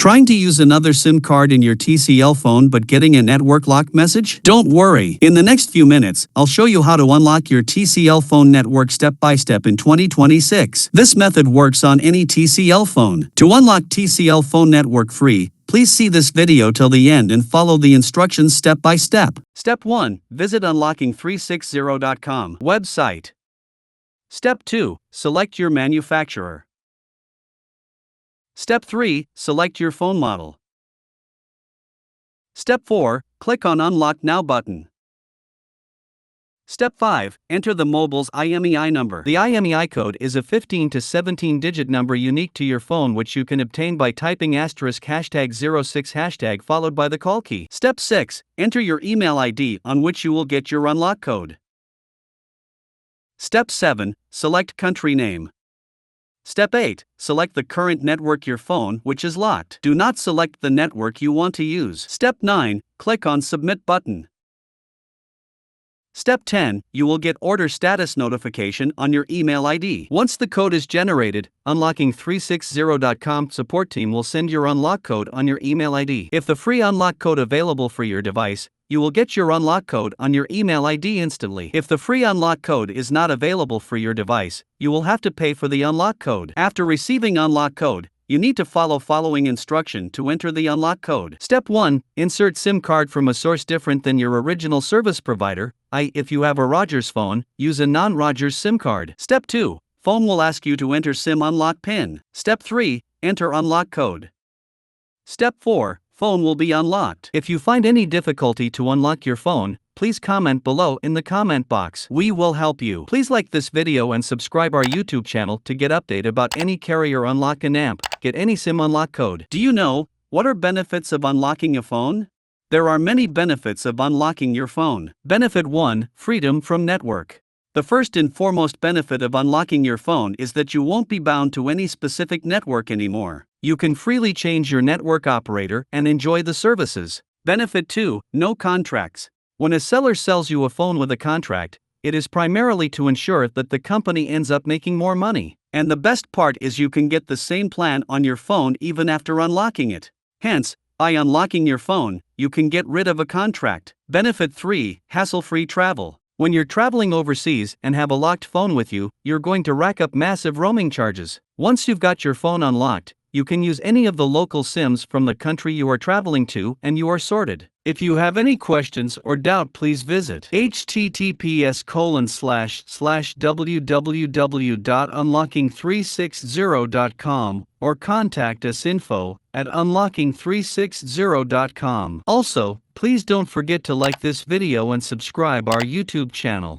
Trying to use another SIM card in your TCL phone but getting a network lock message? Don't worry. In the next few minutes, I'll show you how to unlock your TCL phone network step by step in 2026. This method works on any TCL phone. To unlock TCL phone network free, please see this video till the end and follow the instructions step by step. Step 1. Visit unlocking360.com website. Step 2. Select your manufacturer. Step 3. Select your phone model. Step 4. Click on Unlock Now button. Step 5. Enter the mobile's IMEI number. The IMEI code is a 15 to 17-digit number unique to your phone, which you can obtain by typing *#06# followed by the call key. Step 6. Enter your email ID on which you will get your unlock code. Step 7. Select country name. Step 8. Select the current network your phone which is locked. Do not select the network you want to use. Step 9. Click on Submit button. Step 10. You will get order status notification on your email ID. Once the code is generated, unlocking360.com support team will send your unlock code on your email ID. If the free unlock code available for your device, you will get your unlock code on your email ID instantly. If the free unlock code is not available for your device, you will have to pay for the unlock code. After receiving unlock code, you need to follow following instruction to enter the unlock code. Step 1. Insert SIM card from a source different than your original service provider. If you have a Rogers phone, use a non-Rogers SIM card. Step 2. Phone will ask you to enter SIM unlock PIN. Step 3. Enter unlock code. Step 4. Phone will be unlocked. If you find any difficulty to unlock your phone, please comment below in the comment box. We will help you. Please like this video and subscribe our YouTube channel to get update about any carrier unlock and amp. Get any SIM unlock code. Do you know what are benefits of unlocking a phone? There are many benefits of unlocking your phone. Benefit 1. Freedom from network. The first and foremost benefit of unlocking your phone is that you won't be bound to any specific network anymore. You can freely change your network operator and enjoy the services. Benefit 2. No contracts. When a seller sells you a phone with a contract, it is primarily to ensure that the company ends up making more money. And the best part is you can get the same plan on your phone even after unlocking it. Hence, by unlocking your phone, you can get rid of a contract. Benefit 3. Hassle-free travel. When you're traveling overseas and have a locked phone with you, you're going to rack up massive roaming charges. Once you've got your phone unlocked, you can use any of the local SIMs from the country you are traveling to and you are sorted. If you have any questions or doubt, please visit https://www.unlocking360.com or contact us info@unlocking360.com. Also, please don't forget to like this video and subscribe our YouTube channel.